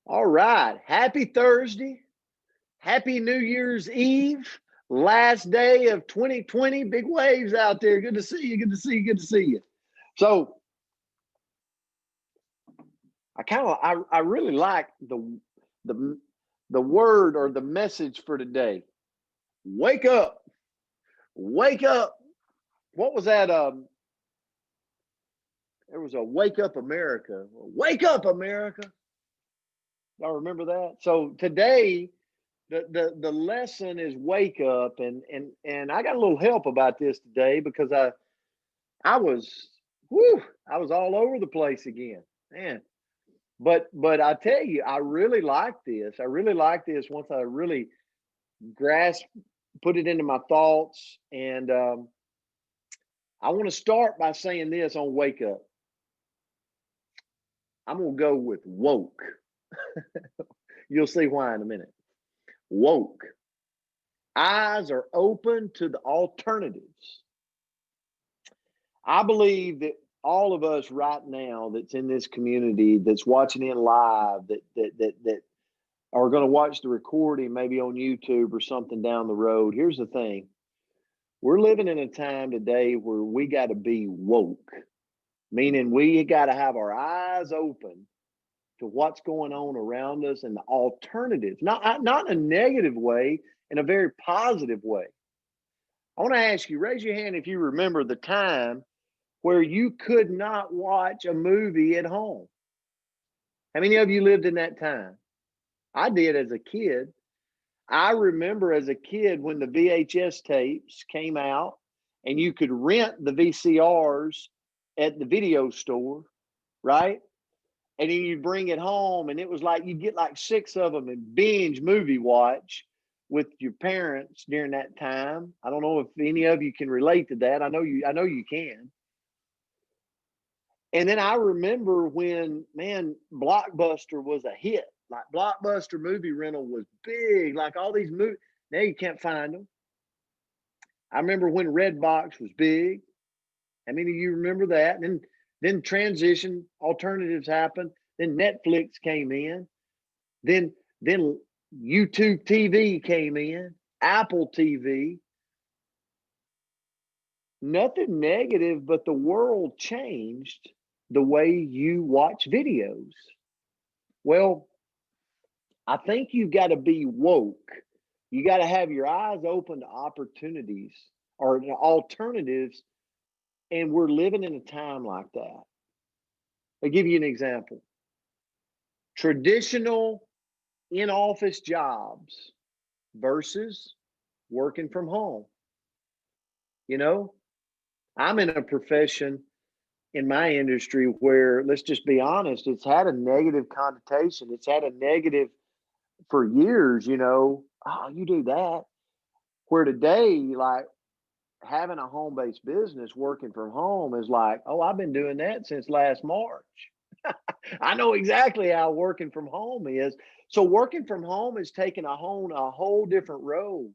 All right. Happy Thursday. Happy New Year's Eve. Last day of 2020. Big waves out there. Good to see you. Good to see you. Good to see you. So I really like the the word or the message for today. Wake up. Wake up. What was that? There was a Wake Up America. Wake up, America. Y'all remember that? So today the lesson is wake up, and I got a little help about this today because I was I was all over the place again, man. But I tell you, I really like this. I really like this once I really grasp, put it into my thoughts, and I want to start by saying this on wake up. I'm gonna go with woke. You'll see why in a minute. Woke. Eyes are open to the alternatives. I believe that all of us right now that's in this community that's watching in live that are going to watch the recording maybe on YouTube or something down the road. Here's the thing. We're living in a time today where we got to be woke, meaning we got to have our eyes open to what's going on around us and the alternatives, not in a negative way, in a very positive way. I want to ask you, raise your hand if you remember the time where you could not watch a movie at home. How many of you lived in that time? I did as a kid. I remember as a kid when the VHS tapes came out and you could rent the VCRs at the video store, right? And then you'd bring it home and it was like you'd get like six of them and binge movie watch with your parents during that time. I don't know if any of you can relate to that. I know you can. And then I remember when, man, Blockbuster was a hit. Like Blockbuster movie rental was big. Like all these movies, now you can't find them. I remember when Redbox was big. How many of you remember that? And then transition alternatives happened. Then Netflix came in. Then YouTube TV came in. Apple TV. Nothing negative, but the world changed the way you watch videos. Well, I think you've got to be woke. You got to have your eyes open to opportunities or to alternatives. And we're living in a time like that. I'll give you an example. Traditional in office jobs versus working from home. You know, I'm in a profession in my industry where, let's just be honest, it's had a negative connotation. It's had a negative for years, oh, you do that. Where today, like having a home based business, working from home is like, oh, I've been doing that since last March. I know exactly how working from home is. So working from home is taking a whole different road.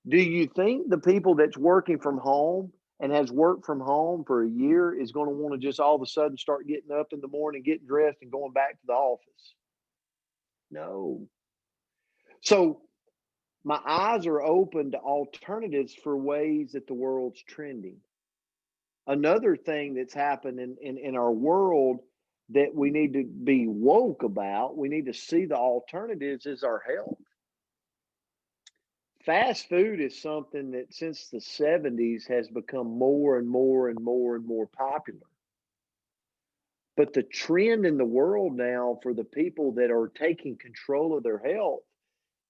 Do you think the people that's working from home and has worked from home for a year is going to want to just all of a sudden start getting up in the morning, getting dressed, and going back to the office? No. So my eyes are open to alternatives for ways that the world's trending. Another thing that's happened in our world that we need to be woke about, we need to see the alternatives, is our health. Fast food is something that since the 70s has become more and more and more and more popular. But the trend in the world now for the people that are taking control of their health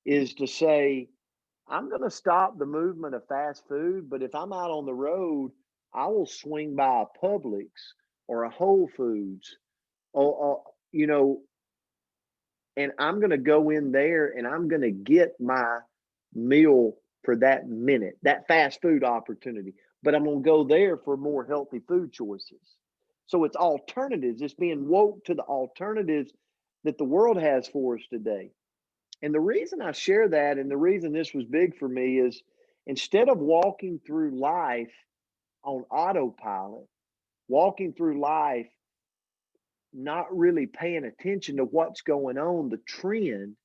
is to say, I'm going to stop the movement of fast food, but if I'm out on the road, I will swing by a Publix or a Whole Foods, or and I'm going to go in there and I'm going to get my meal for that minute, that fast food opportunity. But I'm going to go there for more healthy food choices. So it's alternatives. It's being woke to the alternatives that the world has for us today. And the reason I share that and the reason this was big for me is instead of walking through life on autopilot, walking through life not really paying attention to what's going on, the trend,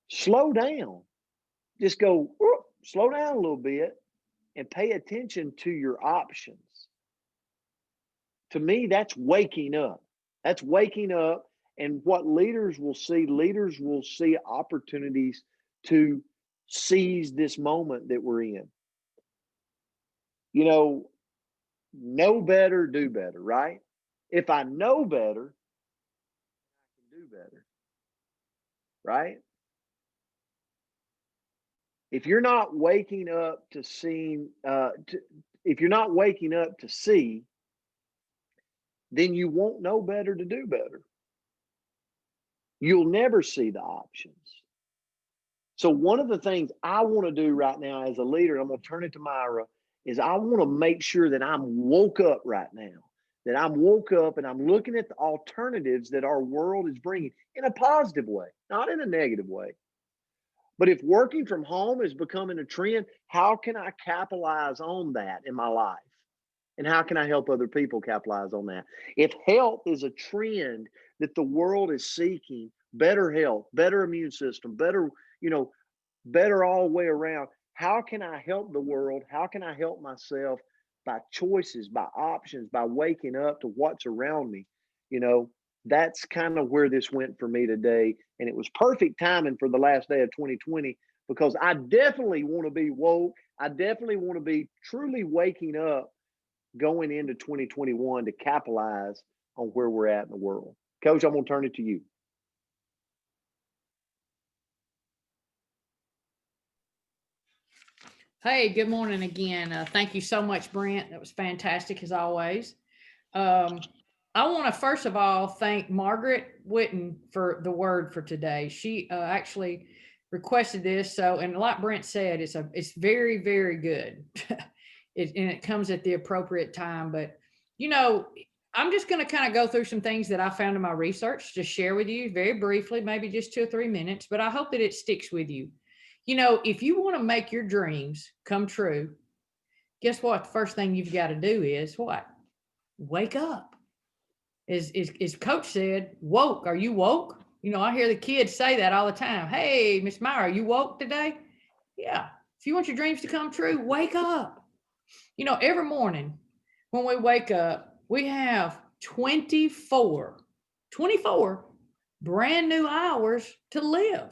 slow down. Just go, slow down a little bit and pay attention to your options. To me, that's waking up. That's waking up. And what leaders will see opportunities to seize this moment that we're in. You know better, do better, right? If I know better, I can do better, right? If you're not waking up to seeing, if you're not waking up to see, then you won't know better to do better. You'll never see the options. So one of the things I want to do right now as a leader, and I'm going to turn it to Myra, is I want to make sure that I'm woke up right now, that I'm woke up and I'm looking at the alternatives that our world is bringing in a positive way, not in a negative way. But if working from home is becoming a trend, how can I capitalize on that in my life? And how can I help other people capitalize on that? If health is a trend that the world is seeking, better health, better immune system, better, better all the way around, how can I help the world? How can I help myself by choices, by options, by waking up to what's around me? That's kind of where this went for me today. And it was perfect timing for the last day of 2020 because I definitely want to be woke. I definitely want to be truly waking up going into 2021 to capitalize on where we're at in the world. Coach, I'm going to turn it to you. Hey, good morning again. Thank you so much, Brent. That was fantastic as always. I want to first of all thank Margaret Witten for the word for today. She actually requested this, and like Brent said, it's very, very good. And it comes at the appropriate time. But I'm just going to kind of go through some things that I found in my research to share with you very briefly, maybe just 2 or 3 minutes. But I hope that it sticks with you. If you want to make your dreams come true, guess what? The first thing you've got to do is what? Wake up. As Coach said, woke. Are you woke? I hear the kids say that all the time. Hey, Miss Myra, are you woke today? Yeah. If you want your dreams to come true, wake up. Every morning when we wake up, we have 24 brand new hours to live.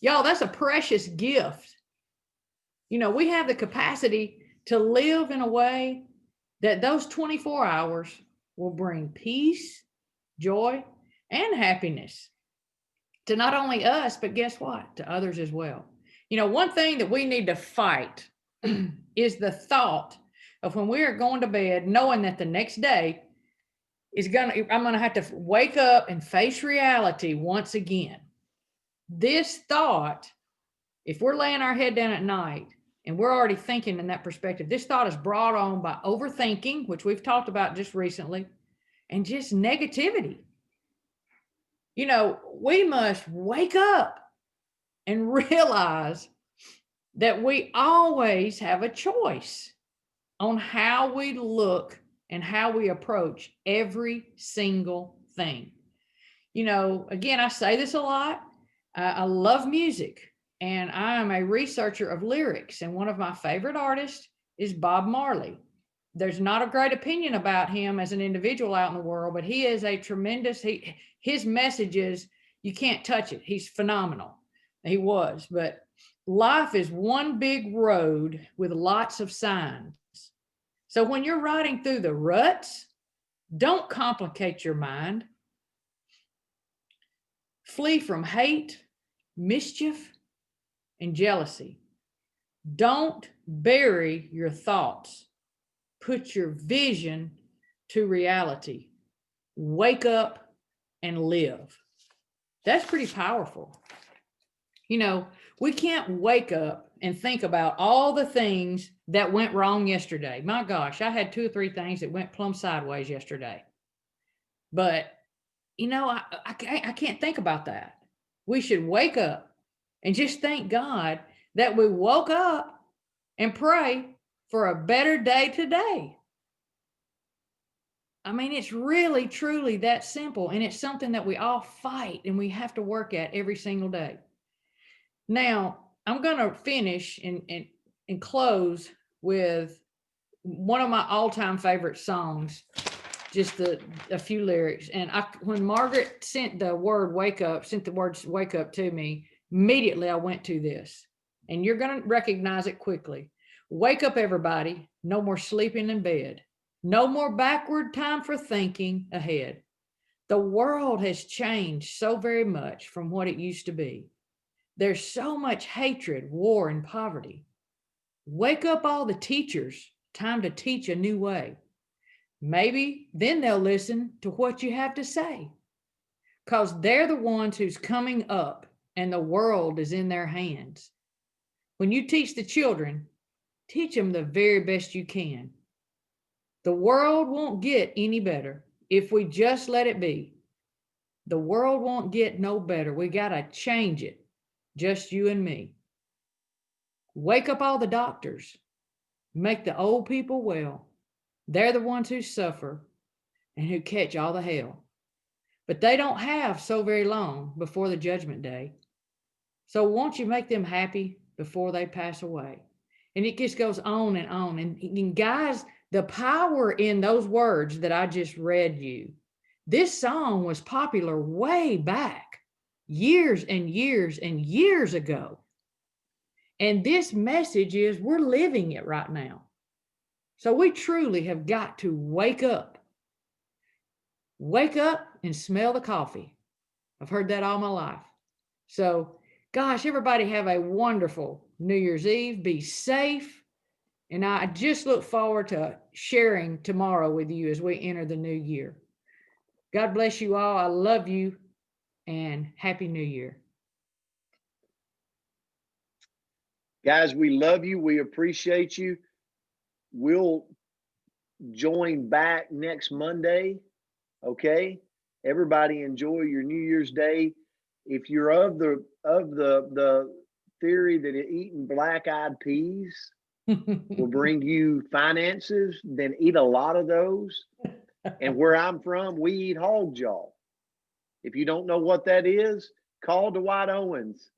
Y'all, that's a precious gift. We have the capacity to live in a way that those 24 hours will bring peace, joy, and happiness to not only us, but guess what? To others as well. One thing that we need to fight is the thought of when we are going to bed, knowing that the next day I'm going to have to wake up and face reality once again. This thought, if we're laying our head down at night and we're already thinking in that perspective, this thought is brought on by overthinking, which we've talked about just recently, and just negativity. We must wake up and realize that we always have a choice on how we look and how we approach every single thing. Again, I say this a lot. I love music and I am a researcher of lyrics. And one of my favorite artists is Bob Marley. There's not a great opinion about him as an individual out in the world, but he is a tremendous, his messages, you can't touch it. He's phenomenal. He was, but life is one big road with lots of signs. So when you're riding through the ruts, don't complicate your mind. Flee from hate, mischief, and jealousy. Don't bury your thoughts. Put your vision to reality. Wake up and live. That's pretty powerful. We can't wake up and think about all the things that went wrong yesterday. My gosh, I had 2 or 3 things that went plumb sideways yesterday. But, I can't think about that. We should wake up and just thank God that we woke up and pray for a better day today. I mean, it's really, truly that simple. And it's something that we all fight and we have to work at every single day. Now, I'm going to finish and close with one of my all-time favorite songs, just a few lyrics. And when Margaret sent the words wake up to me, immediately I went to this. And you're going to recognize it quickly. Wake up, everybody. No more sleeping in bed. No more backward time for thinking ahead. The world has changed so very much from what it used to be. There's so much hatred, war, and poverty. Wake up all the teachers. Time to teach a new way. Maybe then they'll listen to what you have to say. Because they're the ones who's coming up and the world is in their hands. When you teach the children, teach them the very best you can. The world won't get any better if we just let it be. The world won't get no better. We got to change it. Just you and me. Wake up all the doctors. Make the old people well. They're the ones who suffer and who catch all the hell. But they don't have so very long before the judgment day. So won't you make them happy before they pass away? And it just goes on and on. And guys, the power in those words that I just read you, this song was popular way back, years and years and years ago. And this message is we're living it right now. So we truly have got to wake up. Wake up and smell the coffee. I've heard that all my life. So, gosh, everybody have a wonderful New Year's Eve. Be safe. And I just look forward to sharing tomorrow with you as we enter the new year. God bless you all. I love you and Happy New Year. Guys, we love you. We appreciate you. We'll join back next Monday. Okay. Everybody enjoy your New Year's Day. If you're of the theory that eating black-eyed peas will bring you finances, then eat a lot of those. And where I'm from, we eat hog jaw. If you don't know what that is, call Dwight Owens.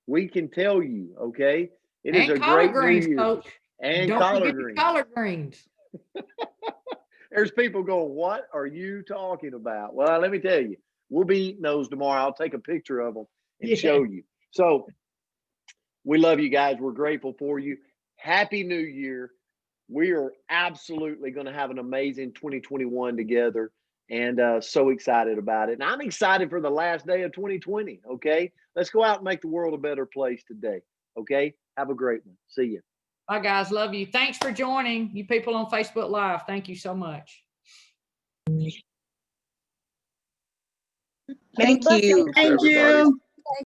We can tell you, okay? It is a great New Year. Coach. And don't collard greens. Collard greens. There's people going, what are you talking about? Well, let me tell you, we'll be eating those tomorrow. I'll take a picture of them and show you. So we love you guys. We're grateful for you. Happy New Year. We are absolutely going to have an amazing 2021 together, and so excited about it. And I'm excited for the last day of 2020, okay? Let's go out and make the world a better place today, okay? Have a great one. See you. Bye, guys. Love you. Thanks for joining, you people on Facebook Live. Thank you so much. Thank you. Thank you.